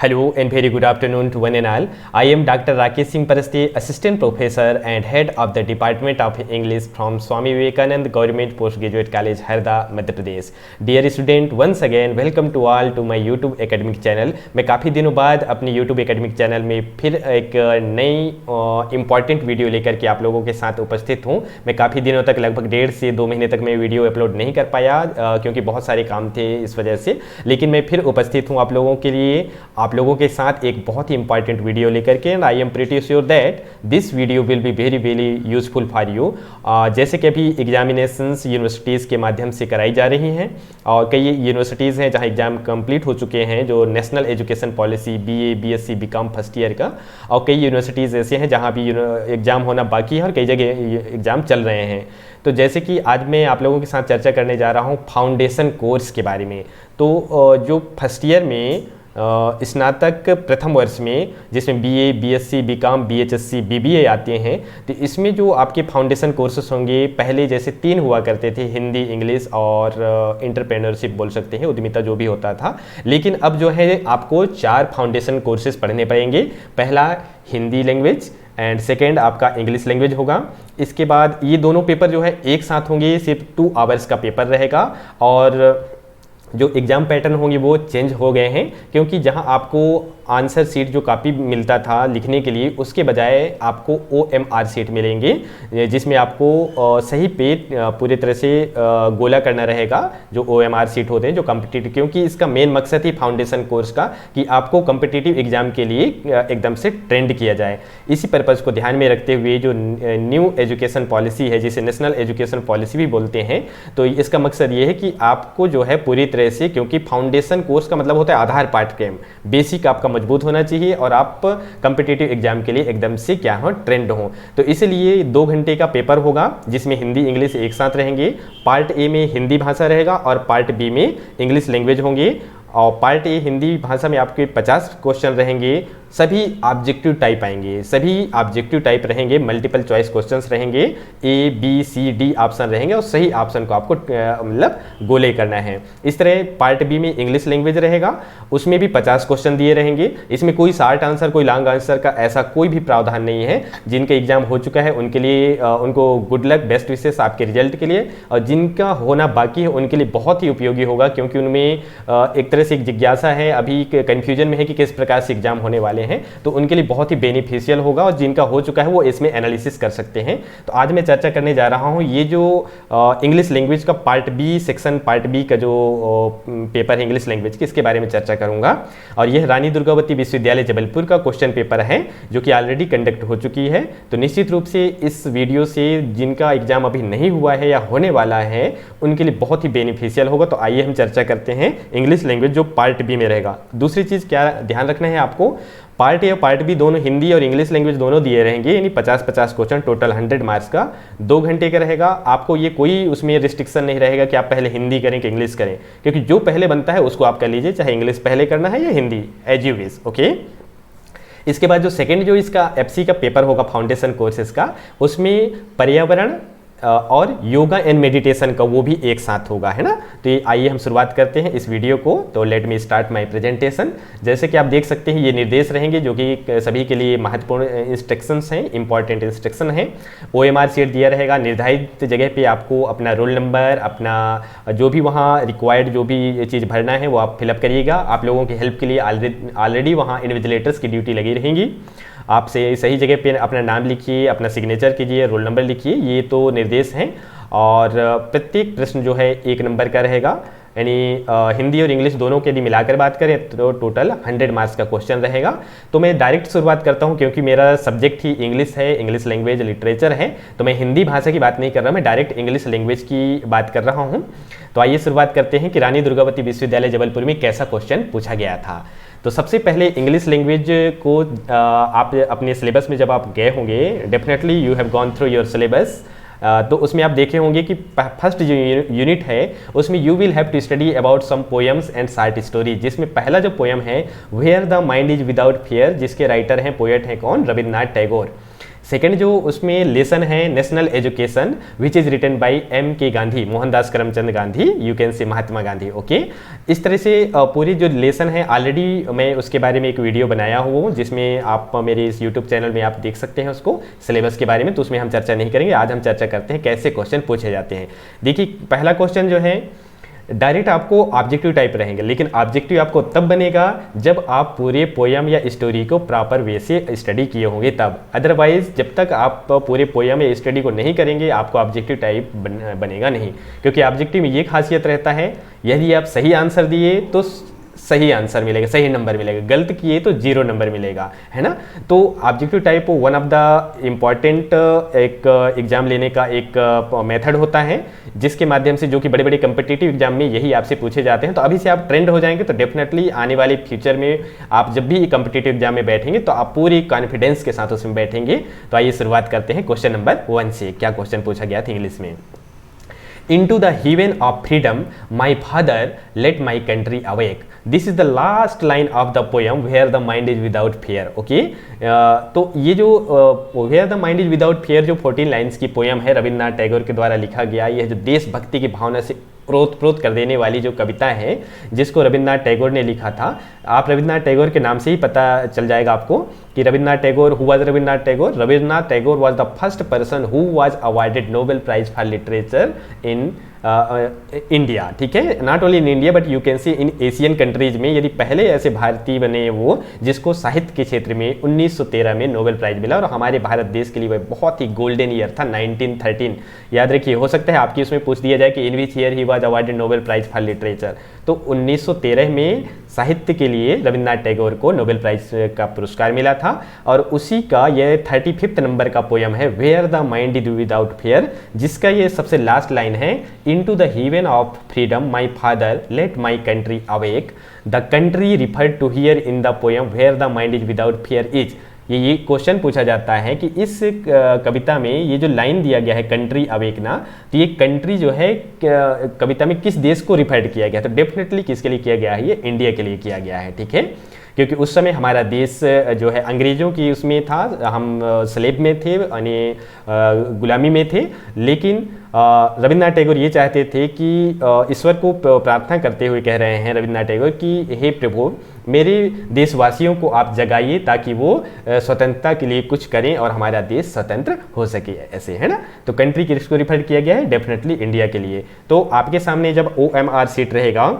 Hello and very good afternoon to one and all. I am Dr. Rakesh Singh Parasti, Assistant Professor and Head of the Department of English from Swami Vivekanand Government Postgraduate College, Harda, Madhya Pradesh. Dear student, once again welcome to all to my YouTube academic channel. मैं काफ़ी दिनों बाद अपने YouTube academic channel में फिर एक नई important video लेकर के आप लोगों के साथ उपस्थित हूँ। मैं काफ़ी दिनों तक लगभग 1.5 से 2 महीने तक मैं वीडियो अपलोड नहीं कर पाया क्योंकि बहुत सारे काम थे इस वजह से, लेकिन मैं फिर उपस्थित हूँ आप लोगों के लिए, आप लोगों के साथ एक बहुत ही इंपॉर्टेंट वीडियो लेकर के। And I am pretty sure that this video will be very useful for you. जैसे कि अभी एग्जामिनेशंस यूनिवर्सिटीज़ के माध्यम से कराई जा रही हैं और कई यूनिवर्सिटीज़ हैं जहां एग्जाम कंप्लीट हो चुके हैं, जो national education policy BA BSc BCom first year का, और कई यूनिवर्सिटीज़ ऐसे हैं जहां भी एग्ज़ाम होना बाकी है और कई जगह एग्ज़ाम चल रहे हैं। तो जैसे कि आज मैं आप लोगों के साथ चर्चा करने जा रहा हूँ फाउंडेशन कोर्स के बारे में। तो जो फर्स्ट ईयर में स्नातक प्रथम वर्ष में जिसमें BA BSc BCom BHSC BBA आते हैं, तो इसमें जो आपके फाउंडेशन कोर्सेस होंगे, पहले जैसे 3 हुआ करते थे, हिंदी, इंग्लिश और इंटरप्रेन्योरशिप बोल सकते हैं, उद्यमिता जो भी होता था, लेकिन अब जो है आपको 4 फाउंडेशन कोर्सेज पढ़ने पड़ेंगे। पहला हिंदी लैंग्वेज एंड सेकेंड आपका इंग्लिश लैंग्वेज होगा। इसके बाद ये दोनों पेपर जो है एक साथ होंगे, सिर्फ 2 आवर्स का पेपर रहेगा और जो एग्ज़ाम पैटर्न होंगे वो चेंज हो गए हैं, क्योंकि जहां आपको आंसर शीट जो कॉपी मिलता था लिखने के लिए, उसके बजाय आपको OMR शीट मिलेंगे, जिसमें आपको सही पे पूरे तरह से गोला करना रहेगा, जो OMR शीट होते हैं जो कॉम्पिटिटिव, क्योंकि इसका मेन मकसद ही फाउंडेशन कोर्स का कि आपको कॉम्पिटिटिव एग्जाम के लिए एकदम से ट्रेंड किया जाए। इसी पर्पज़ को ध्यान में रखते हुए जो न्यू एजुकेशन पॉलिसी है, जिसे नेशनल एजुकेशन पॉलिसी भी बोलते हैं, तो इसका मकसद ये है कि आपको जो है पूरी तरह से, क्योंकि फाउंडेशन कोर्स का मतलब होता है आधार पाठ्यक्रम, बेसिक आपका मजबूत होना चाहिए और आप कॉम्पिटिटिव एग्जाम के लिए एकदम से क्या हो, ट्रेंड हो। तो इसलिए 2 घंटे का पेपर होगा जिसमें हिंदी इंग्लिश एक साथ रहेंगे। पार्ट ए में हिंदी भाषा रहेगा और पार्ट बी में इंग्लिश लैंग्वेज होंगे। और पार्ट ए हिंदी भाषा में आपके 50 क्वेश्चन रहेंगे, सभी ऑब्जेक्टिव टाइप आएंगे, सभी ऑब्जेक्टिव टाइप रहेंगे, मल्टीपल चॉइस क्वेश्चंस रहेंगे, A B C D option रहेंगे और सही ऑप्शन को आपको मतलब गोले करना है। इस तरह पार्ट बी में इंग्लिश लैंग्वेज रहेगा, उसमें भी 50 क्वेश्चन दिए रहेंगे। इसमें कोई शॉर्ट आंसर कोई लॉन्ग आंसर का ऐसा कोई भी प्रावधान नहीं है। जिनका एग्जाम हो चुका है उनके लिए उनको गुड लक, बेस्ट विशेस आपके रिजल्ट के लिए, और जिनका होना बाकी है उनके लिए बहुत ही उपयोगी होगा, क्योंकि उनमें एक तरह से एक जिज्ञासा है, अभी कन्फ्यूजन में है कि किस प्रकार से एग्जाम होने वाले हैं, तो उनके लिए बहुत ही बेनिफिशियल होगा, और जिनका हो चुका है वो इसमें एनालिसिस कर सकते हैं। तो आज मैं चर्चा करने जा रहा हूं ये जो इंग्लिश लैंग्वेज का part B section, part B का जो पेपर है इंग्लिश लैंग्वेज के, इसके बारे में चर्चा करूंगा। और यह रानी दुर्गावती विश्वविद्यालय जबलपुर का क्वेश्चन पेपर है जो कि ऑलरेडी कंडक्ट हो चुकी है। तो निश्चित रूप से इस वीडियो से जिनका एग्जाम अभी नहीं हुआ है या होने वाला है उनके लिए बहुत ही बेनिफिशियल होगा। तो आइए हम चर्चा करते हैं इंग्लिश लैंग्वेज जो पार्ट बी में रहेगा। दूसरी चीज़ क्या ध्यान रखना है आपको, पार्ट ए और पार्ट बी दोनों हिंदी और इंग्लिश लैंग्वेज दोनों दिए रहेंगे, यानी 50-50 क्वेश्चन, टोटल 100 मार्क्स का, 2 घंटे का रहेगा। आपको ये कोई उसमें रिस्ट्रिक्शन नहीं रहेगा कि आप पहले हिंदी करें कि इंग्लिश करें, क्योंकि जो पहले बनता है उसको आप कर लीजिए, चाहे इंग्लिश पहले करना है या Hindi, as you wish. Okay. इसके बाद जो सेकेंड जो इसका FC का पेपर होगा फाउंडेशन कोर्सेज का, उसमें पर्यावरण और योगा एंड मेडिटेशन का वो भी एक साथ होगा, है ना। तो ये आइए हम शुरुआत करते हैं इस वीडियो को। तो let me start my presentation. जैसे कि आप देख सकते हैं ये निर्देश रहेंगे जो कि सभी के लिए महत्वपूर्ण इंस्ट्रक्शंस हैं, इंपॉर्टेंट इंस्ट्रक्शन हैं। OMR शीट दिया रहेगा, निर्धारित जगह पे आपको अपना रोल नंबर, अपना जो भी वहाँ रिक्वायर्ड जो भी चीज़ भरना है वो आप फिलअप करिएगा। आप लोगों की हेल्प के लिए ऑलरेडी वहाँ इन्विजिलेटर्स की ड्यूटी लगी रहेंगी। आपसे सही जगह पे अपना नाम लिखिए, अपना सिग्नेचर कीजिए, रोल नंबर लिखिए, ये तो निर्देश हैं। और प्रत्येक प्रश्न जो है 1 नंबर का रहेगा, यानी हिंदी और इंग्लिश दोनों के लिए मिलाकर बात करें तो टोटल 100 मार्क्स का क्वेश्चन रहेगा। तो मैं डायरेक्ट शुरुआत करता हूं, क्योंकि मेरा सब्जेक्ट ही इंग्लिश है, इंग्लिश लैंग्वेज लिटरेचर है, तो मैं हिंदी भाषा की बात नहीं कर रहा, मैं डायरेक्ट इंग्लिश लैंग्वेज की बात कर रहा हूं। तो आइए शुरुआत करते हैं कि रानी दुर्गावती विश्वविद्यालय जबलपुर में कैसा क्वेश्चन पूछा गया था। तो सबसे पहले इंग्लिश लैंग्वेज को आप अपने सिलेबस में जब आप गए होंगे, definitely you have gone through your syllabus, तो उसमें आप देखे होंगे कि फर्स्ट जो यूनिट है उसमें you will have to study about some poems and short story, जिसमें पहला जो पोएम है where the mind is without fear, जिसके राइटर हैं, पोएट हैं कौन, रविन्द्रनाथ टैगोर। सेकंड जो उसमें लेसन है national education which is written by M K Gandhi, Mohandas Karamchand Gandhi, you can say Mahatma Gandhi. Okay, इस तरह से पूरी जो लेसन है ऑलरेडी मैं उसके बारे में एक वीडियो बनाया हूँ जिसमें आप मेरे इस यूट्यूब चैनल में आप देख सकते हैं उसको, सिलेबस के बारे में, तो उसमें हम चर्चा नहीं करेंगे। आज हम चर्चा करते हैं कैसे क्वेश्चन पूछे जाते हैं। देखिए पहला क्वेश्चन जो है डायरेक्ट आपको ऑब्जेक्टिव टाइप रहेंगे, लेकिन ऑब्जेक्टिव आपको तब बनेगा जब आप पूरे पोयम या स्टोरी को प्रॉपर वे से स्टडी किए होंगे तब। अदरवाइज जब तक आप पूरे पोयम या स्टडी को नहीं करेंगे आपको ऑब्जेक्टिव टाइप बनेगा नहीं, क्योंकि ऑब्जेक्टिव में ये खासियत रहता है यदि आप सही आंसर दिए तो सही आंसर मिलेगा, सही नंबर मिलेगा, गलत किए तो 0 नंबर मिलेगा, है ना। तो objective type one of the important एक एग्जाम लेने का एक मेथड होता है जिसके माध्यम से, जो कि बड़े बड़े कम्पिटिटिव एग्जाम में यही आपसे पूछे जाते हैं। तो अभी से आप ट्रेंड हो जाएंगे तो डेफिनेटली आने वाले फ्यूचर में आप जब भी कम्पिटिटिव एग्जाम में बैठेंगे तो आप पूरी कॉन्फिडेंस के साथ उसमें बैठेंगे। तो आइए शुरुआत करते हैं क्वेश्चन नंबर 1 से। क्या क्वेश्चन पूछा गया था इंग्लिश में? Into the heaven of freedom, my father let my country awake. This is the last line of the poem where the mind is without fear. Okay? तो ये जो where the mind is without fear जो 14 lines की poem है रविन्द्रनाथ टैगोर के द्वारा लिखा गया, यह जो देशभक्ति की भावना से प्रोत कर देने वाली जो कविता है जिसको रविन्द्रनाथ टैगोर ने लिखा था। आप रविन्द्रनाथ टैगोर के नाम से ही पता चल जाएगा आपको कि Rabindranath Tagore, who was Rabindranath Tagore? Rabindranath Tagore was the first person who was awarded Nobel prize for literature in India. ठीक है, not only in India but you can see in Asian countries में यदि पहले ऐसे भारतीय बने वो जिसको साहित्य के क्षेत्र में 1913 में नोबेल प्राइज मिला। और हमारे भारत देश के लिए वह बहुत ही गोल्डन ईयर था 1913। याद रखिए, हो सकता है आपकी उसमें पूछ दिया जाए कि in which year he was awarded Nobel prize for literature. तो 1913 में साहित्य के लिए रविन्द्रनाथ टैगोर को नोबेल प्राइज का पुरस्कार मिला था। और उसी का यह 35 नंबर का पोयम है where the mind is without fear, जिसका ये सबसे लास्ट लाइन है, into the heaven of freedom my father let my country awake, the country referred to here in the poem where the mind is without fear is. ये question पूछा जाता है कि इस कविता में ये जो लाइन दिया गया है कंट्री अवेकना, तो ये कंट्री जो है कविता में किस देश को रिफर किया गया? तो डेफिनेटली किसके लिए किया गया है? ये इंडिया के लिए किया गया है। ठीक है, क्योंकि उस समय हमारा देश जो है अंग्रेज़ों की उसमें था, हम स्लेब में थे यानी गुलामी में थे। लेकिन रविन्द्रनाथ टैगोर ये चाहते थे कि ईश्वर को प्रार्थना करते हुए कह रहे हैं रविन्द्रनाथ टैगोर कि हे प्रभु मेरे देशवासियों को आप जगाइए ताकि वो स्वतंत्रता के लिए कुछ करें और हमारा देश स्वतंत्र हो सके, ऐसे, है ना। तो कंट्री किसको रिफर किया गया है? डेफिनेटली इंडिया के लिए। तो आपके सामने जब OMR सीट रहेगा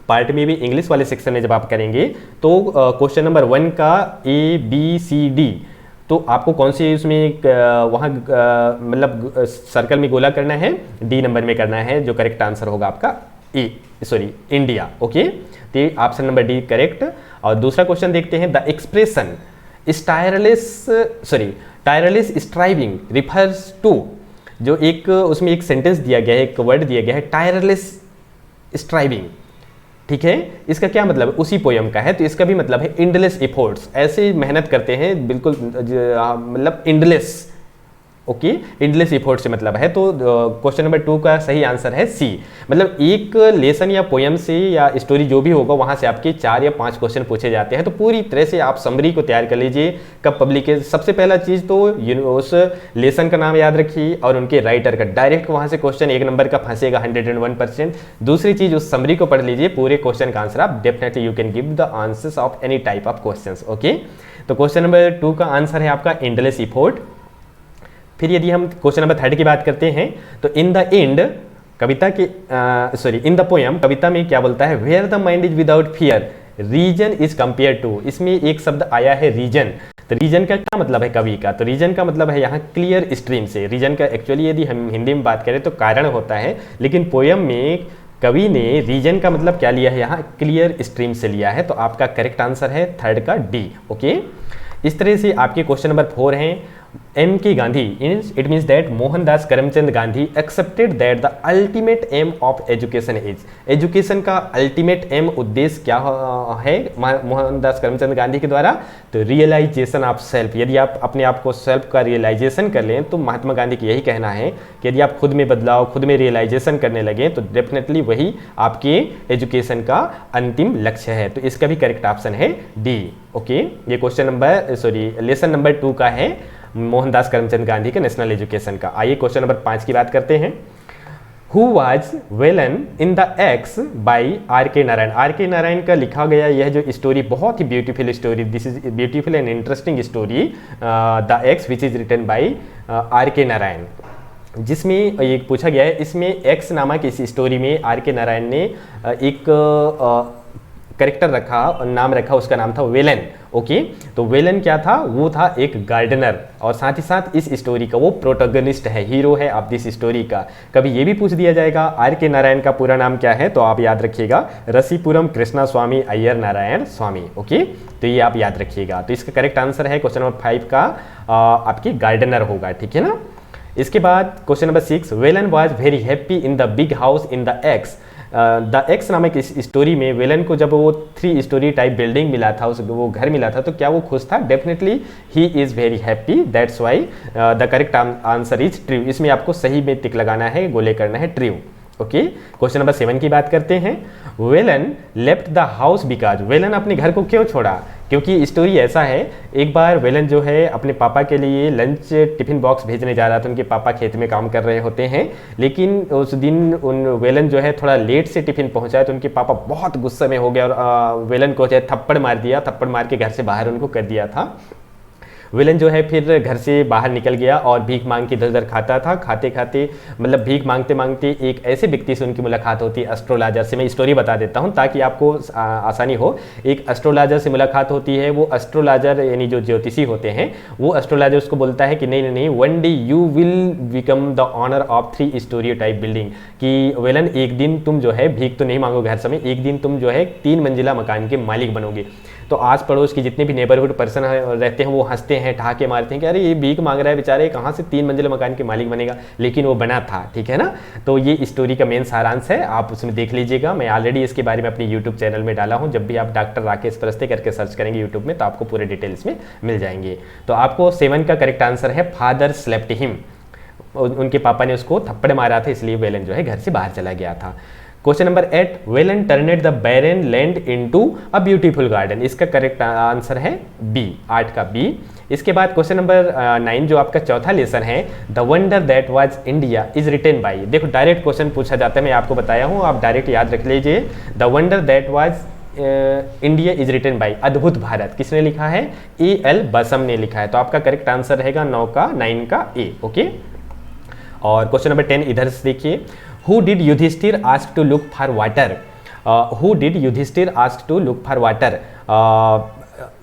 पार्ट में भी इंग्लिश वाले सेक्शन में जब आप करेंगे तो क्वेश्चन नंबर 1 का ABCD, तो आपको कौन सी उसमें वहाँ मतलब सर्कल में गोला करना है? D नंबर में करना है। जो करेक्ट आंसर होगा आपका इंडिया। ओके, तो ऑप्शन नंबर D करेक्ट। और दूसरा क्वेश्चन देखते हैं, the expression tireless striving refers to, जो एक उसमें एक सेंटेंस दिया गया है, एक वर्ड दिया गया है टायरलेस स्ट्राइविंग। ठीक है, इसका क्या मतलब है? उसी पोयम का है, तो इसका भी मतलब है इंडलेस एफर्ट्स, ऐसे मेहनत करते हैं बिल्कुल, मतलब इंडलेस। ओके, इंडलेस एफर्ट से मतलब है। तो क्वेश्चन नंबर 2 का सही आंसर है C। मतलब एक लेसन या पोयम से या स्टोरी जो भी होगा वहाँ से आपके 4 या 5 क्वेश्चन पूछे जाते हैं। तो पूरी तरह से आप समरी को तैयार कर लीजिए। कब पब्लिकेशन, सबसे पहला चीज़ तो उस लेसन का नाम याद रखिए और उनके राइटर का, डायरेक्ट वहाँ से क्वेश्चन 1 नंबर का फंसेगा 101%। दूसरी चीज़ उस समरी को पढ़ लीजिए, पूरे क्वेश्चन का आंसर आप definitely you can give the answers of any type of question. Okay, तो क्वेश्चन नंबर 2 का आंसर है आपका इंडलेस एफर्ट। फिर यदि हम क्वेश्चन नंबर 3 की बात करते हैं तो इन द एंड कविता के इन द पोयम कविता में क्या बोलता है? Where the mind is without fear reason is compare to. इसमें एक शब्द आया है रीजन। तो रीजन का क्या मतलब है कवि का? तो रीजन का मतलब है यहाँ क्लियर स्ट्रीम से। रीजन का एक्चुअली यदि हम हिंदी में बात करें तो कारण होता है, लेकिन पोयम में कवि ने रीजन का मतलब क्या लिया है? यहाँ क्लियर स्ट्रीम से लिया है। तो आपका करेक्ट आंसर है 3rd का D। ओके, इस तरह से आपके क्वेश्चन नंबर 4 हैं, M K Gandhi, it means that Mohandas Karamchand Gandhi accepted that the ultimate aim of education is. Education का अल्टीमेट एम, उद्देश्य क्या है मोहनदास करमचंद गांधी के द्वारा? तो रियलाइजेशन ऑफ सेल्फ। यदि आप अपने आप को सेल्फ का रियलाइजेशन कर लें तो महात्मा गांधी का यही कहना है कि यदि आप खुद में बदलाव, खुद में रियलाइजेशन करने लगे तो डेफिनेटली वही आपके एजुकेशन का अंतिम लक्ष्य है। तो इसका भी करेक्ट ऑप्शन है D। ओके, ये क्वेश्चन नंबर लेसन नंबर 2 का है। मोहनदास करमचंद गांधी का नेशनल एजुकेशन का। आइए क्वेश्चन नंबर 5 की बात करते हैं। Who was villain in the X by R.K. Narayan. R.K. Narayan का लिखा गया यह जो स्टोरी, बहुत ही beautiful story, this is beautiful and interesting story, the axe which is written by R.K. Narayan, जिसमें ये पूछा गया है, इसमें एक्स नामक इस स्टोरी में R.K. नारायण ने एक करेक्टर रखा, नाम रखा, उसका नाम था वेलन। ओके, तो वेलन क्या था? वो था एक गार्डनर, और साथ ही साथ इस स्टोरी का वो प्रोटोगनिस्ट है, हीरो है आप दिस स्टोरी का। कभी ये भी पूछ दिया जाएगा R.K. नारायण का पूरा नाम क्या है, तो आप याद रखिएगा रसीपुरम कृष्णा स्वामी अय्यर नारायण स्वामी। ओके, तो ये आप याद रखिएगा। तो इसका करेक्ट आंसर है क्वेश्चन नंबर 5 का आपकी गार्डनर होगा, ठीक है ना। इसके बाद question number 6, Velan was very happy in the big house in the x. The x नामक इस स्टोरी में वेलन को जब वो 3 स्टोरी टाइप बिल्डिंग मिला था, वो घर मिला था, तो क्या वो खुश था? Definitely he is very happy, that's why the correct answer is true. इसमें आपको सही में टिक लगाना है, गोले करना है ट्रू। ओके, क्वेश्चन नंबर 7 की बात करते हैं। Velan left the house because, Velan अपने घर को क्यों छोड़ा? क्योंकि स्टोरी ऐसा है, एक बार वेलन जो है अपने पापा के लिए लंच टिफिन बॉक्स भेजने जा रहा था, उनके पापा खेत में काम कर रहे होते हैं, लेकिन उस दिन उन वेलन जो है थोड़ा लेट से टिफिन पहुंचाया, तो उनके पापा बहुत गुस्से में हो गया और वेलन को जो है थप्पड़ मार दिया, थप्पड़ मार के घर से बाहर उनको कर दिया था। विलन जो है फिर घर से बाहर निकल गया और भीख मांग के इधर उधर खाता था। खाते खाते मतलब भीख मांगते मांगते एक ऐसे व्यक्ति से उनकी मुलाकात होती है, एस्ट्रोलॉजर से। मैं स्टोरी बता देता हूँ ताकि आपको आसानी हो। एक एस्ट्रोलॉजर से मुलाकात होती है। वो एस्ट्रोलॉजर यानी जो ज्योतिषी होते हैं, वो एस्ट्रोलॉजर उसको बोलता है कि नहीं नहीं नहीं, one day you will become the owner of 3 storey type building. कि वेलन एक दिन तुम जो है भीख तो नहीं मांगोगे घर समय, एक दिन तुम जो है 3 मंजिला मकान के मालिक बनोगे। तो आस पड़ोस के जितने भी नेबरहुड पर्सन रहते हैं वो हंसते हैं, ठहाके मारते हैं कि अरे ये भीख मांग रहा है बेचारे, कहाँ से 3 मंजिला मकान के मालिक बनेगा, लेकिन वो बना था। ठीक है ना। तो ये स्टोरी का मेन सारांश है, आप उसमें देख लीजिएगा। मैं ऑलरेडी इसके बारे में अपने यूट्यूब चैनल में डाला हूँ। जब भी आप डॉक्टर राकेश परस्ते करके सर्च करेंगे यूट्यूब में तो आपको पूरे डिटेल्स में मिल जाएंगे। तो आपको 7 का करेक्ट आंसर है फादर स्लेप्ट हिम। उनके पापा ने उसको थप्पड़ मारा था, इसलिए वेलन जो है घर से बाहर चला गया था। Question number 8, Velan turned the barren land into a beautiful garden. इसका करेक्ट आंसर है बी, 8 का बी। इसके बाद क्वेश्चन नंबर 9 जो आपका चौथा लेसन है, the wonder that was India is written by. देखो डायरेक्ट क्वेश्चन पूछा जाता है, मैं आपको बताया हूँ, आप डायरेक्ट याद रख लीजिए। The wonder that was India is written by, अद्भुत भारत, किसने लिखा है? A.L. बसम ने लिखा है। तो आपका करेक्ट आंसर रहेगा 9 का ए। ओके। और क्वेश्चन नंबर 10 इधर से देखिए, Who did Yudhishthir ask to look for water? Who did Yudhishthir ask to look for water?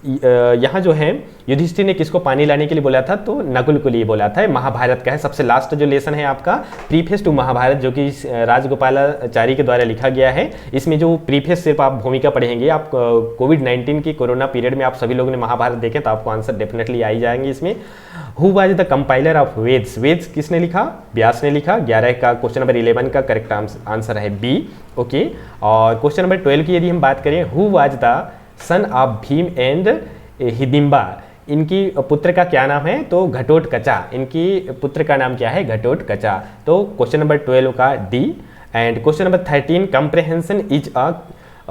यहाँ जो है युधिष्ठिर ने किसको पानी लाने के लिए बोला था? तो नकुल को लिए बोला था। महाभारत का है, सबसे लास्ट जो लेसन है आपका प्रीफेस टू महाभारत, जो कि राजगोपालाचारी के द्वारा लिखा गया है। इसमें जो प्रीफेस सिर्फ आप भूमिका पढ़ेंगे, आप कोविड-19 की कोरोना पीरियड में आप सभी लोगों ने महाभारत देखें तो आपको आंसर डेफिनेटली आ ही जाएंगे इसमें। Who was the compiler of Vedas? Vedas किसने लिखा? व्यास ने लिखा। 11 का क्वेश्चन नंबर 11 का करेक्ट आंसर है बी। ओके। और क्वेश्चन नंबर 12 की यदि हम बात करें, who was the son of Bhim and Hidimba? इनकी पुत्र का क्या नाम है? तो घटोत्कचा। इनकी पुत्र का नाम क्या है? घटोत्कचा। तो क्वेश्चन नंबर 12 का D. And question number 13, comprehension is a,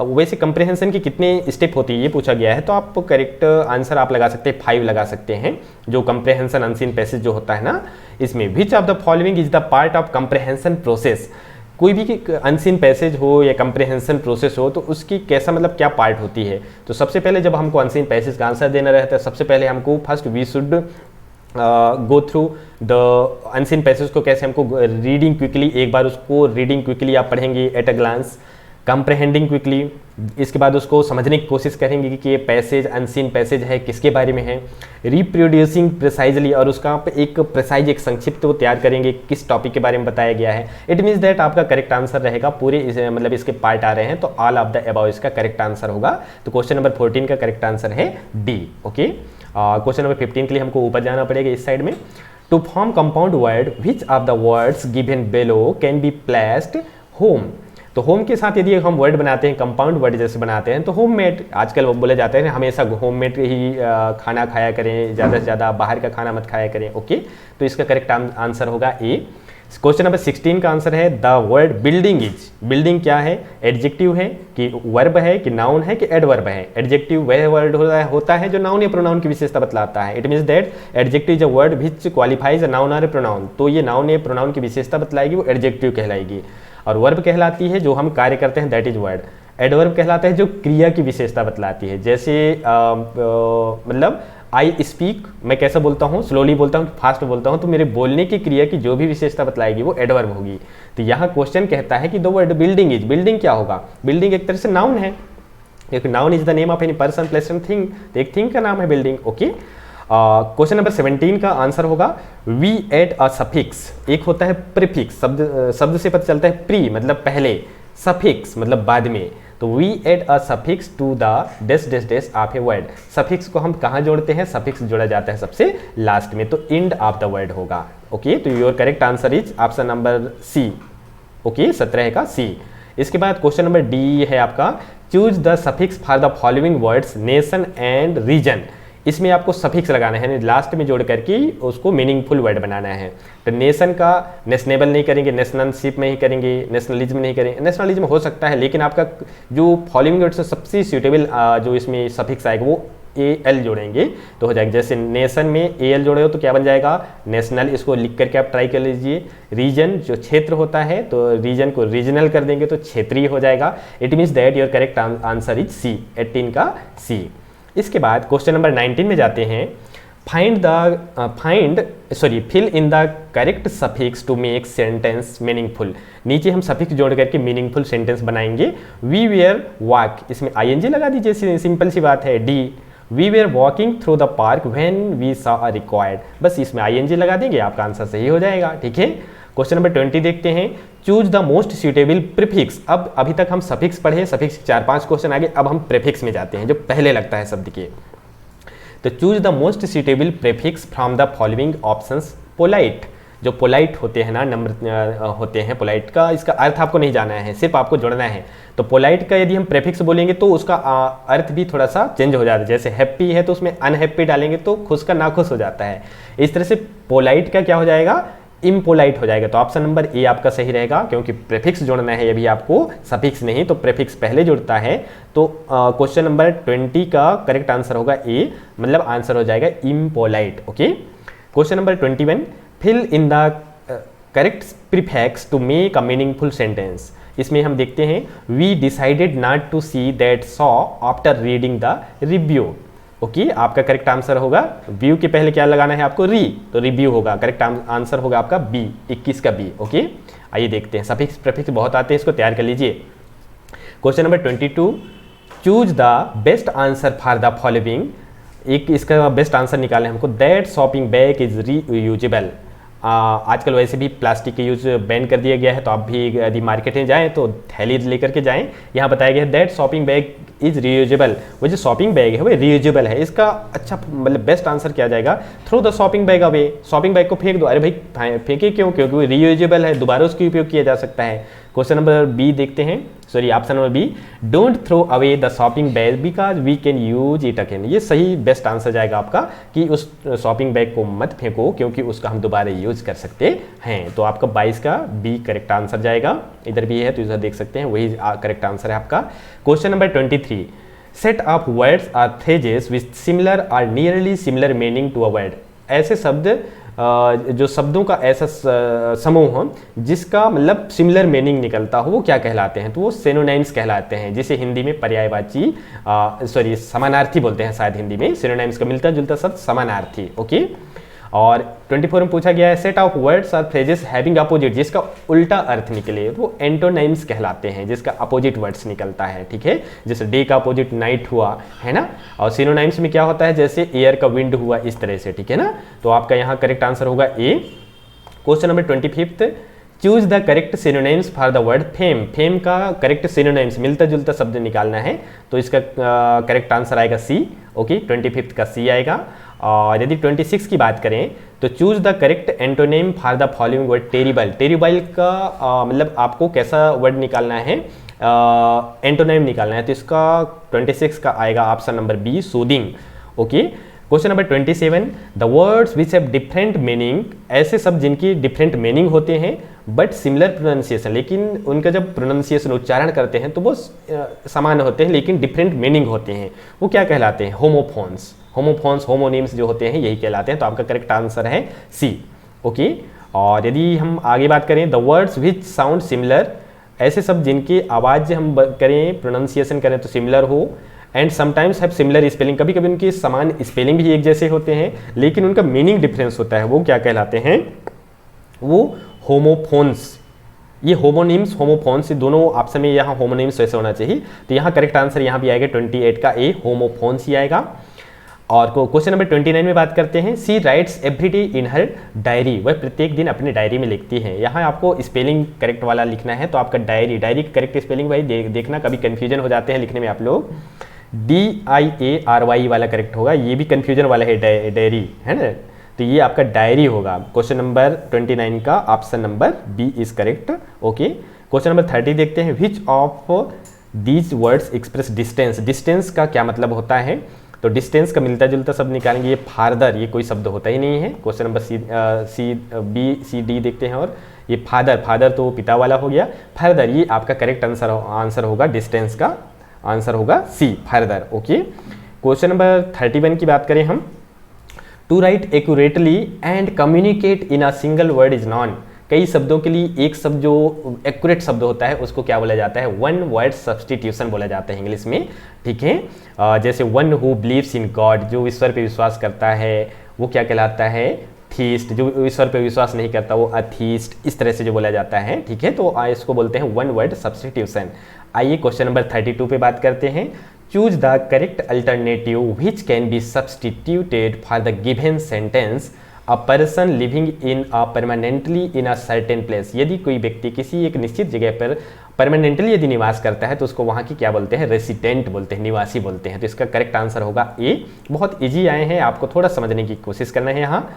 वैसे कंप्रेहेंशन की कितने स्टेप होती है ये पूछा गया है, तो आप करेक्ट आंसर आप लगा सकते हैं 5 लगा सकते हैं। जो कंप्रेहेंशन अनसीन पैसेज जो होता है ना, इसमें विच of the following is the part of comprehension process? कोई भी अनसीन पैसेज हो या कंप्रेहेंशन प्रोसेस हो तो उसकी कैसा मतलब क्या पार्ट होती है? तो सबसे पहले जब हमको अनसीन पैसेज का आंसर देना रहता है, सबसे पहले हमको first we should go through the unseen passage को। कैसे? हमको रीडिंग क्विकली, एक बार उसको रीडिंग क्विकली आप पढ़ेंगे एट अ ग्लांस, कंप्रहेंडिंग क्विकली, इसके बाद उसको समझने की कोशिश करेंगे कि ये पैसेज अनसीन पैसेज है किसके बारे में है, रिप्रोड्यूसिंग प्रिसाइजली, और उसका आप एक प्रिसाइज एक संक्षिप्त वो तैयार करेंगे किस टॉपिक के बारे में बताया गया है। इट मीन्स दैट आपका करेक्ट आंसर रहेगा पूरे मतलब इसके पार्ट आ रहे हैं तो ऑल ऑफ द अबाउ इसका करेक्ट आंसर होगा। तो क्वेश्चन नंबर 14 का करेक्ट आंसर है डी। ओके। क्वेश्चन नंबर 15 के लिए हमको ऊपर जाना पड़ेगा इस साइड में। To form compound word which of the words given below can be placed home? तो होम के साथ यदि हम वर्ड बनाते हैं, कंपाउंड वर्ड जैसे बनाते हैं, तो होममेड आजकल बोले जाते हैं, हमेशा होममेड ही खाना खाया करें, ज़्यादा से ज़्यादा बाहर का खाना मत खाया करें। ओके। तो इसका करेक्ट आंसर होगा ए। क्वेश्चन नंबर 16 का आंसर है the word building is, building क्या है, एडजेक्टिव है कि वर्ब है कि नाउन है कि एडवर्ब है। एडजेक्टिव वह वर्ड होता है जो नाउन या प्रोनाउन की विशेषता बतलाता है। It means that adjective is a word which qualifies a noun और ए प्रोनाउन, तो ये नाउन या प्रोनाउन की विशेषता बतलाएगी, वो एडजेक्टिव कहलाएगी। और वर्ब कहलाती है जो हम कार्य करते हैं, दैट इज वर्ड। एडवर्ब कहलाता है जो क्रिया की विशेषता बतलाती है, जैसे मतलब आई स्पीक, मैं कैसा बोलता हूँ, स्लोली बोलता हूँ, फास्ट बोलता हूँ, तो मेरे बोलने की क्रिया की जो भी विशेषता बतलाएगी वो एडवर्ब होगी। तो यहाँ क्वेश्चन कहता है कि the word building is, building क्या होगा, बिल्डिंग एक तरह से नाउन है, क्योंकि noun is the name of any person place and thing, तो एक थिंग का नाम है बिल्डिंग। ओके, क्वेश्चन नंबर 17 का आंसर होगा वी एड अ सफिक्स। एक होता है प्रीफिक्स, शब्द से पता चलता है प्री मतलब पहले, सफिक्स मतलब बाद में, तो we add a suffix to the डेस डेस डेस ऑफ ए वर्ड। सफिक्स को हम कहाँ जोड़ते हैं, सफिक्स जोड़ा जाता है सबसे लास्ट में, तो एंड ऑफ द वर्ड होगा। ओके, तो your correct answer is option number C. Okay, 17 का सी। इसके बाद क्वेश्चन नंबर डी है आपका, choose the suffix for the following words nation and region. इसमें आपको सफिक्स लगाना है, लास्ट में जोड़ करके उसको मीनिंगफुल वर्ड बनाना है। तो नेशन का नेशनेबल नहीं करेंगे, नेशनलशिप में ही करेंगे, नेशनलिज्म नहीं करेंगे, नेशनलिज्म हो सकता है, लेकिन आपका जो फॉलोइंग वर्ड से सबसे सूटेबल जो इसमें सफिक्स आएगा वो ए एल जोड़ेंगे तो हो जाएगा। जैसे नेशन में ए एल जोड़े हो तो क्या बन जाएगा, नेशनल, इसको लिख करके आप ट्राई कर लीजिए। रीजन जो क्षेत्र होता है तो रीजन को रीजनल कर देंगे तो क्षेत्रीय हो जाएगा। It means that your correct answer is C, 18 का सी। इसके बाद क्वेश्चन नंबर 19 में जाते हैं, fill in the correct suffix to make sentence meaningful. नीचे हम सफिक्स जोड़ करके मीनिंगफुल सेंटेंस बनाएंगे। वी वेयर वॉक, इसमें आईएनजी लगा दीजिए, सिंपल सी बात है। D, we were walking through the park when we saw a required, बस इसमें आईएनजी लगा देंगे, आपका आंसर सही हो जाएगा। ठीक है, क्वेश्चन नंबर 20 देखते हैं, choose the most suitable prefix. अब अभी तक हम सफिक्स पढ़े, सफिक्स 4-5 क्वेश्चन आगे, अब हम प्रीफिक्स में जाते हैं जो पहले लगता है शब्द के। तो choose the most suitable prefix from the following options. Polite, जो पोलाइट होते हैं ना, नम्र होते हैं, पोलाइट का इसका अर्थ आपको नहीं जाना है, सिर्फ आपको जोड़ना है। तो पोलाइट का यदि हम प्रीफिक्स बोलेंगे तो उसका अर्थ भी थोड़ा सा चेंज हो जाता है। जैसे हैप्पी है तो उसमें अनहैप्पी डालेंगे तो खुश का नाखुश हो जाता है। इस तरह से पोलाइट का क्या हो जाएगा, इम्पोलाइट हो जाएगा। तो ऑप्शन नंबर ए आपका सही रहेगा, क्योंकि प्रीफिक्स जोड़ना है अभी आपको, सफिक्स नहीं, तो प्रीफिक्स पहले जुड़ता है। तो क्वेश्चन नंबर 20 का करेक्ट आंसर होगा ए, मतलब आंसर हो जाएगा impolite. Okay, question number 21, fill in the correct prefix to make a meaningful sentence. इसमें हम देखते हैं, we decided not to see that saw after reading the review. Okay, आपका करेक्ट आंसर होगा, व्यू के पहले क्या लगाना है आपको, री, तो रिव्यू होगा। करेक्ट आंसर होगा आपका बी, 21 का बी। ओके, आइए देखते हैं, सफिक्स प्रीफिक्स बहुत आते हैं, इसको तैयार कर लीजिए। Question number 22, choose the best answer for the following. एक इसका बेस्ट आंसर निकालें हमको, that shopping bag is reusable. आजकल वैसे भी प्लास्टिक के यूज बैन कर दिया गया है, तो आप भी यदि मार्केट में जाएँ तो थैली लेकर के जाएँ। यहाँ बताया गया है that shopping bag is reusable, वो जो शॉपिंग बैग है वो रीयूजेबल है। इसका अच्छा मतलब बेस्ट आंसर क्या जाएगा, throw the shopping bag away, shopping bag को फेंक दो। अरे भाई फेंके क्यों, क्योंकि वो रीयूजेबल है, दोबारा उसका उपयोग किया जा सकता है। क्वेश्चन नंबर बी देखते हैं, sorry option number B, don't throw away the shopping bag because we can use it again. ये सही बेस्ट आंसर जाएगा आपका कि उस शॉपिंग बैग को मत फेंको क्योंकि उसका हम दोबारा यूज कर सकते हैं। तो आपका 22 का बी करेक्ट आंसर जाएगा। इधर भी है तो इधर देख सकते हैं, वही करेक्ट आंसर है आपका। Question number 23, set of words or phrases with similar और nearly similar meaning to a word. ऐसे शब्द जो शब्दों का ऐसा समूह हो जिसका मतलब सिमिलर मीनिंग निकलता हो, वो क्या कहलाते हैं, तो वो सिनोनिम्स कहलाते हैं। जिसे हिंदी में पर्यायवाची समानार्थी बोलते हैं, शायद हिंदी में सिनोनिम्स का मिलता जुलता शब्द समानार्थी। ओके, और 24 में पूछा गया है, सेट ऑफ वर्ड्स और फ्रेजेस हैविंग अपोजिट, जिसका उल्टा अर्थ निकले वो एंटोनिम्स कहलाते हैं, जिसका अपोजिट वर्ड्स निकलता है। ठीक है, जैसे डे का अपोजिट नाइट हुआ है ना, और सिनोनिम्स में क्या होता है, जैसे एयर का विंड हुआ, इस तरह से। ठीक है ना, तो आपका यहाँ करेक्ट आंसर होगा A. Question number 25, choose the correct synonyms for the word fame. Fame का करेक्ट सिनोनिम्स मिलता जुलता शब्द निकालना है, तो इसका करेक्ट आंसर आएगा सी। ओके, 25 का सी आएगा। और यदि 26 की बात करें तो choose the correct antonym for the following word terrible. Terrible का मतलब आपको कैसा वर्ड निकालना है, एंटोनिम निकालना है, तो इसका 26 का आएगा option number B, soothing. Okay, question number 27, the words which have different meaning, ऐसे शब्द जिनकी डिफरेंट मीनिंग होते हैं बट सिमिलर प्रोनाउंसिएशन, लेकिन उनका जब प्रोनाउंसिएशन उच्चारण करते हैं तो वो समान होते हैं लेकिन डिफरेंट मीनिंग होते हैं, वो क्या कहलाते हैं? होमोफोन्स। होमोफोन्स, होमोनिम्स जो होते हैं यही कहलाते हैं। तो आपका करेक्ट आंसर है सी। ओके, और यदि हम आगे बात करें, the words which sound similar, ऐसे शब्द जिनकी आवाज़ हम करें, प्रोनाउंसिएशन करें तो सिमिलर हो, and sometimes have similar spelling, कभी कभी उनकी समान स्पेलिंग भी एक जैसे होते हैं लेकिन उनका मीनिंग डिफरेंस होता है, वो क्या कहलाते हैं? वो होमोफोन्स। ये होमोनिम्स, होमोफोन्स, दोनों ऑप्शन में यहाँ होमोनिम्स वैसे होना चाहिए। तो यहाँ करेक्ट आंसर यहाँ भी आएगा 28 का ए, होमोफोन्स ही आएगा। और क्वेश्चन नंबर 29 में बात करते हैं, she writes everyday in her diary, वह प्रत्येक दिन अपनी डायरी में लिखती है। यहाँ आपको स्पेलिंग करेक्ट वाला लिखना है, तो आपका डायरी की करेक्ट स्पेलिंग भाई देखना, कभी कंफ्यूजन हो जाते हैं लिखने में आप लोग। DIARY वाला करेक्ट होगा, ये भी कंफ्यूजन वाला है, डायरी है ना, तो ये आपका डायरी होगा। क्वेश्चन नंबर 29 का option number B is correct. Okay, question number 30 देखते हैं, which of these words express distance, distance का क्या मतलब होता है? तो डिस्टेंस का मिलता जुलता शब्द निकालेंगे, ये फादर, ये कोई शब्द होता ही नहीं है। क्वेश्चन नंबर सी डी देखते हैं, और ये फादर तो पिता वाला हो गया, फर्दर ये आपका करेक्ट आंसर होगा, डिस्टेंस का आंसर होगा C, further. Okay, question number 31 की बात करें हम, to write accurately and communicate in a single word is known, कई शब्दों के लिए एक शब्द जो एक्यूरेट शब्द होता है उसको क्या बोला जाता है? वन वर्ड सब्सटीट्यूशन बोला जाता है इंग्लिश में, ठीक है। जैसे one who believes in God, जो ईश्वर पे विश्वास करता है वो क्या कहलाता है? थीस्ट। जो ईश्वर पे विश्वास नहीं करता वो अथीस्ट, इस तरह से जो बोला जाता है, ठीक है। तो इसको बोलते हैं वन वर्ड सब्सटीट्यूशन। आइए क्वेश्चन नंबर 32 पे बात करते हैं, choose the correct alternative which can be substituted for the given sentence a person living in a permanently in a certain place. यदि कोई व्यक्ति किसी एक निश्चित जगह पर परमानेंटली यदि निवास करता है तो उसको वहाँ की क्या बोलते हैं? रेसिडेंट बोलते हैं, निवासी बोलते हैं। तो इसका करेक्ट आंसर होगा ए। बहुत इजी आए हैं, आपको थोड़ा समझने की कोशिश करना है। यहाँ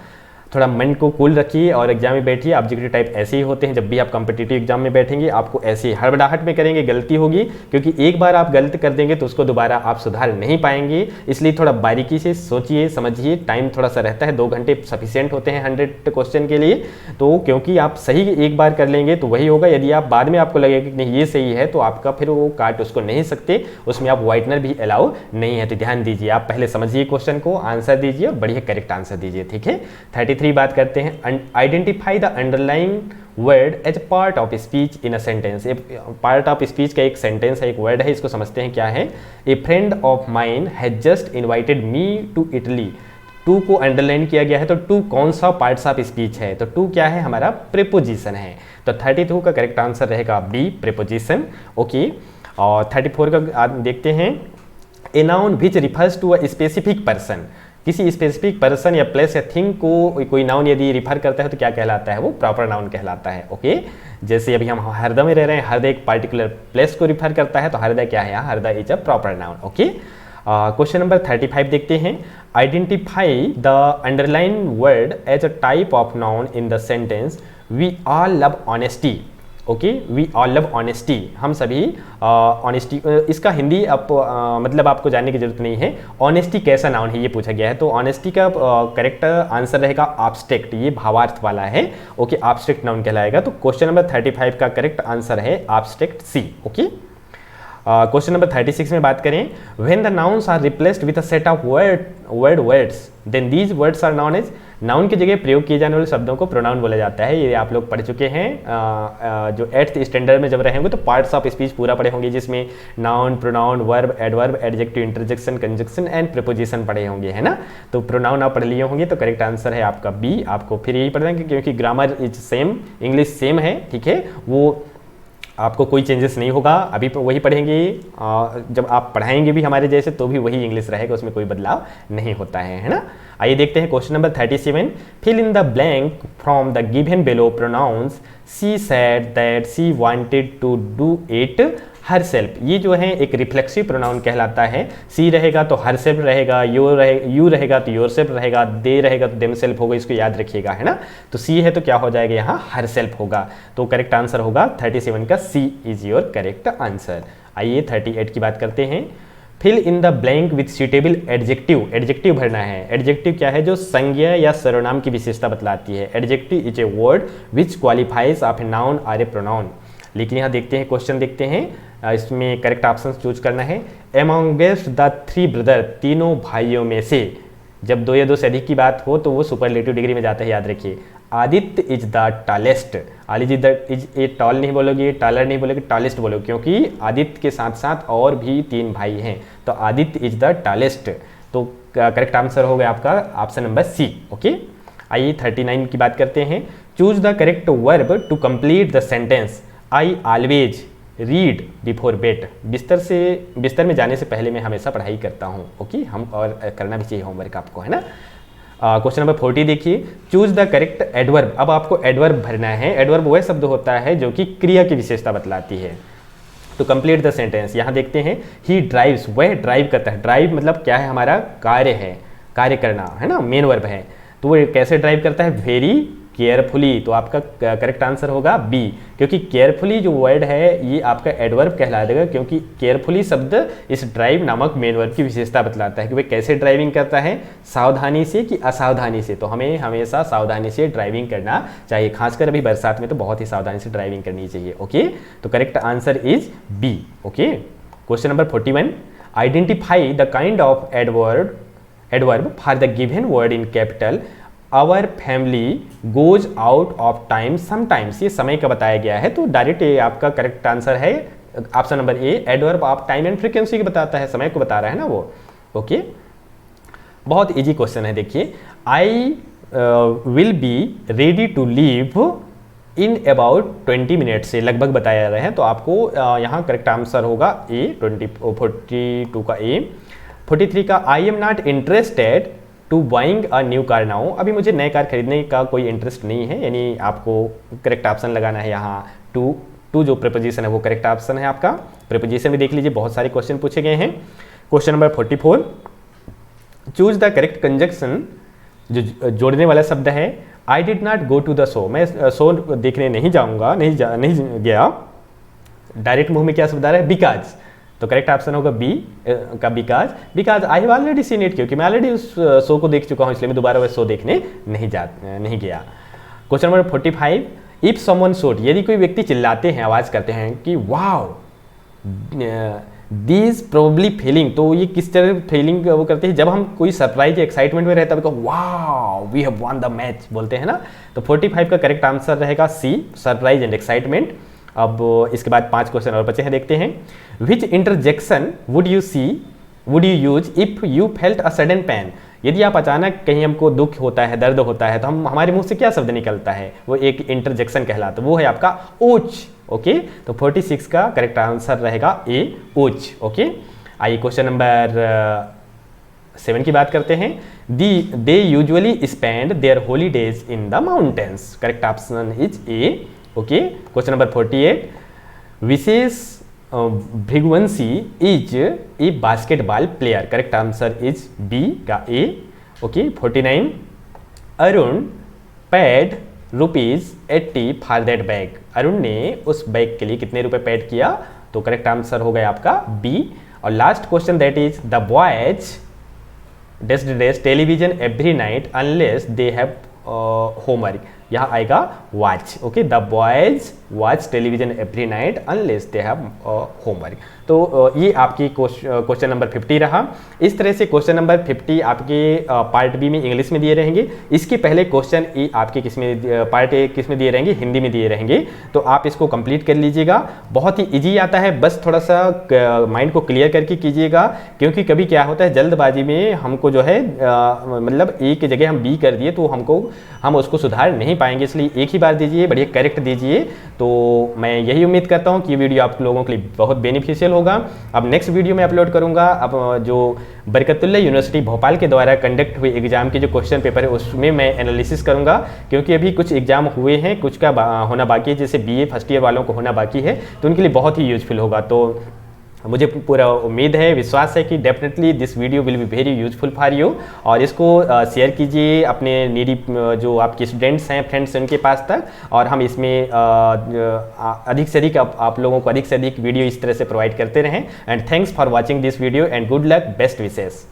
थोड़ा मन को कूल रखिए और एग्जाम में बैठिए। ऑब्जेक्टिव टाइप ऐसे ही होते हैं, जब भी आप कॉम्पिटिटिव एग्जाम में बैठेंगे आपको ऐसे हड़बड़ाहट में करेंगे, गलती होगी, क्योंकि एक बार आप गलत कर देंगे तो उसको दोबारा आप सुधार नहीं पाएंगे। इसलिए थोड़ा बारीकी से सोचिए समझिए, टाइम थोड़ा सा रहता है, 2 घंटे सफिशिएंट होते हैं 100 क्वेश्चन के लिए। तो क्योंकि आप सही एक बार कर लेंगे तो वही होगा, यदि आप बाद में आपको लगेगा कि नहीं ये सही है तो आपका फिर वो काट उसको नहीं सकते, उसमें आप वाइटनर भी अलाउ नहीं है। तो ध्यान दीजिए, आप पहले समझिए क्वेश्चन को, आंसर दीजिए और बढ़िया करेक्ट आंसर दीजिए, ठीक है। 33 बात करते हैं, identify the underlying word as part of speech in a sentence. Part of speech का एक सेंटेंस है, एक वर्ड है, इसको समझते हैं क्या है। A friend of mine has just invited me to Italy. To को अंडरलाइन किया गया है, तो टू कौन सा पार्ट्स ऑफ स्पीच है? तो टू क्या है? हमारा प्रीपोजिशन है। तो 32 का करेक्ट आंसर रहेगा बी, प्रीपोजिशन। ओके, और 34 का देखते हैं, a noun which refers to a specific person. किसी स्पेसिफिक पर्सन या प्लेस या थिंग को कोई नाउन यदि रिफर करता है तो क्या कहलाता है? वो प्रॉपर नाउन कहलाता है। ओके, जैसे अभी हम हरदा में रह रहे हैं, हरदा एक पार्टिकुलर प्लेस को रिफर करता है, तो हरदा क्या है? यहाँ Harda is a proper noun. Okay, question number 35 देखते हैं, identify the underline word as a type of noun in the sentence we all love honesty. Okay, we all love honesty, हम सभी ऑनेस्टी। इसका हिंदी मतलब आपको जानने की जरूरत नहीं है। ऑनेस्टी कैसा नाउन है ये पूछा गया है, तो ऑनेस्टी का करेक्ट आंसर रहेगा ऑब्स्ट्रैक्ट, ये भावार्थ वाला है। ओके, ऑब्स्ट्रैक्ट नाउन कहलाएगा। तो क्वेश्चन नंबर 35 का करेक्ट आंसर है abstract, C. Okay, question number 36 में बात करें, when the nouns are replaced with a set of words then these words are known as. Noun की जगह प्रयोग किए जाने वाले शब्दों को प्रोनाउन बोला जाता है। ये आप लोग पढ़ चुके हैं, जो 8th स्टैंडर्ड में जब रहेंगे तो पार्ट्स ऑफ स्पीच पूरा पढ़े होंगे, जिसमें noun, pronoun, verb, adverb, adjective, interjection, conjunction and preposition पढ़े होंगे, है ना। तो प्रोनाउन आप पढ़ लिए होंगे, तो करेक्ट आंसर है आपका बी। आपको फिर यही पढ़ना है क्योंकि grammar is same, English same है, ठीक है, वो आपको कोई चेंजेस नहीं होगा। अभी वही पढ़ेंगे, जब आप पढ़ाएंगे भी हमारे जैसे तो भी वही इंग्लिश रहेगा, उसमें कोई बदलाव नहीं होता है ना। आइए देखते हैं question number 37, fill in the blank from the given below pronouns she said that she wanted to do it herself. ये जो है एक रिफ्लेक्सिव प्रोनाउन कहलाता है। सी रहेगा तो हर सेल्फ रहेगा, यू रहेगा तो योर सेल्फ रहेगा, दे रहेगा तो देम सेल्फ होगा, इसको याद रखिएगा, है ना। तो सी है तो क्या हो जाएगा यहाँ? हर सेल्फ होगा। तो करेक्ट आंसर होगा 37 का C is your correct answer. आइए 38 की बात करते हैं, fill in the blank with suitable adjective. Adjective भरना है। एडजेक्टिव क्या है? जो संज्ञा या सर्वनाम की विशेषता बतलाती है। Adjective is a word which qualifies of a noun और ए प्रोनाउन। लेकिन यहाँ देखते हैं, क्वेश्चन देखते हैं, इसमें करेक्ट ऑप्शन चूज करना है। एमॉन्गेस्ट द थ्री ब्रदर, तीनों भाइयों में से। जब दो या दो से अधिक की बात हो तो वो सुपरलेटिव डिग्री में जाता है, याद रखिए। Aditya is the tallest. Aditya is a tall नहीं बोलोगे, टॉलर नहीं बोलोगे, टॉलेस्ट बोलोगे, क्योंकि आदित्य के साथ साथ और भी तीन भाई हैं, तो आदित्य इज द टॉलेस्ट। तो करेक्ट आंसर हो गया आपका ऑप्शन नंबर सी। ओके, आइए 39 की बात करते हैं। Choose the correct verb to complete the sentence. I always read before bed. बिस्तर में जाने से पहले मैं हमेशा पढ़ाई करता हूँ। ओके, हम और करना भी चाहिए होमवर्क आपको, है ना। क्वेश्चन नंबर 40 देखिए। Choose the correct adverb. अब आपको एडवर्ब भरना है। एडवर्ब वह शब्द होता है जो कि क्रिया की विशेषता बतलाती है। टू कंप्लीट द सेंटेंस यहाँ देखते हैं, ही ड्राइव्स, वह ड्राइव करता है। ड्राइव मतलब क्या है? हमारा कार्य है, कार्य करना, है ना, मेन वर्ब है। तो वो कैसे ड्राइव करता है? Very carefully. तो आपका करेक्ट आंसर होगा बी, क्योंकि केयरफुली जो वर्ड है ये आपका एडवर्ब कहला देगा, क्योंकि केयरफुली शब्द इस ड्राइव नामक मेन वर्ब की विशेषता बतलाता है कि वह कैसे ड्राइविंग करता है, सावधानी से कि असावधानी से। तो हमें हमेशा सावधानी से ड्राइविंग करना चाहिए, खासकर अभी बरसात में तो बहुत ही सावधानी से ड्राइविंग करनी चाहिए। ओके, तो correct answer is B. Okay, question number 41। Identify the kind of adverb for the given word in capital. Our family goes out of time sometimes. ये समय का बताया गया है, तो डायरेक्ट ये आपका करेक्ट आंसर है option number A. Adverb of time and frequency को बताता है, समय को बता रहा है ना वो। ओके, बहुत इजी क्वेश्चन है। देखिए, I will be ready to leave in about 20 minute से लगभग बताया जा रहा है, तो आपको यहाँ करेक्ट आंसर होगा ए। 42 का ए। 43 का I am not interested to buying a new car now. अभी मुझे नए कार खरीदने का कोई इंटरेस्ट नहीं है, यानी आपको करेक्ट ऑप्शन लगाना है यहाँ टू जो प्रीपोजिशन है वो करेक्ट ऑप्शन है आपका। प्रीपोजिशन भी देख लीजिए, बहुत सारे क्वेश्चन पूछे गए हैं। Question number 44। Choose the correct conjunction. जो जोड़ने वाला शब्द है, I did not go to the show. मैं शो देखने नहीं जाऊँगा, नहीं गया। डायरेक्ट मुंह में क्या शब्द आ रहा है? बिकॉज। तो करेक्ट ऑप्शन होगा बी का because I have already seen it, क्योंकि मैं ऑलरेडी उस शो को देख चुका हूँ, इसलिए मैं दोबारा वह शो देखने नहीं गया। Question number 45। If someone shot, यदि कोई व्यक्ति चिल्लाते हैं, आवाज करते हैं कि वाओ दीज प्रोबेबली फीलिंग, तो ये किस तरह फीलिंग वो करते हैं? जब हम कोई सरप्राइज एक्साइटमेंट में रहता है तो wow we have won the match बोलते हैं ना। तो 45 का करेक्ट आंसर रहेगा सी, सरप्राइज एंड एक्साइटमेंट। अब इसके बाद 5 क्वेश्चन और बचे हैं, देखते हैं। Which interjection would you use if you felt a sudden pain. यदि आप अचानक कहीं हमको दुख होता है, दर्द होता है, तो हमारे मुंह से क्या शब्द निकलता है? वो एक इंटरजेक्शन कहलाता है, वो है आपका ओच। ओके, तो 46 का करेक्ट आंसर रहेगा ए, ओच। ओके, आइए क्वेश्चन नंबर 7 की बात करते हैं। They usually spend their holidays in the mountains. Correct option is A. Okay, question number 48। Vishesh Bhriguvanshi is a basketball player. Correct answer is B का A. Okay, 49। Arun paid ₹80 for that bag. Arun ने उस bag के लिए कितने रुपए पेड किया? तो correct answer हो गया आपका बी। और last question that is the boys desk television every night unless they have homework. यहाँ आएगा watch. Okay, the boys watch television every night unless they have homework. तो ये आपकी क्वेश्चन नंबर 50 रहा। इस तरह से क्वेश्चन नंबर 50 आपके पार्ट बी में इंग्लिश में दिए रहेंगे। इसके पहले क्वेश्चन ए आपके पार्ट ए किस में दिए रहेंगे? हिंदी में दिए रहेंगे। तो आप इसको कंप्लीट कर लीजिएगा, बहुत ही इजी आता है, बस थोड़ा सा माइंड को क्लियर करके कीजिएगा, क्योंकि कभी क्या होता है जल्दबाजी में हमको जो है मतलब ए की जगह हम बी कर दिए तो हम उसको सुधार नहीं पाएंगे, इसलिए एक ही बार दीजिए, बढ़िया करेक्ट दीजिए। तो मैं यही उम्मीद करता हूँ कि ये वीडियो आप लोगों के लिए बहुत बेनिफिशियल होगा। अब नेक्स्ट वीडियो में अपलोड करूँगा अब जो बरकतुल्लाह यूनिवर्सिटी भोपाल के द्वारा कंडक्ट हुए एग्जाम के जो क्वेश्चन पेपर है उसमें मैं एनालिसिस करूँगा, क्योंकि अभी कुछ एग्जाम हुए हैं, कुछ का होना बाकी है, जैसे BA फर्स्ट ईयर वालों को होना बाकी है, तो उनके लिए बहुत ही यूजफुल होगा। तो मुझे पूरा उम्मीद है, विश्वास है कि definitely this video will be very useful for you, और इसको शेयर कीजिए अपने नीडी जो आपके स्टूडेंट्स हैं, फ्रेंड्स, उनके पास तक, और हम इसमें अधिक से अधिक आप लोगों को अधिक से अधिक वीडियो इस तरह से प्रोवाइड करते रहें। And thanks for watching this video and good luck, best wishes.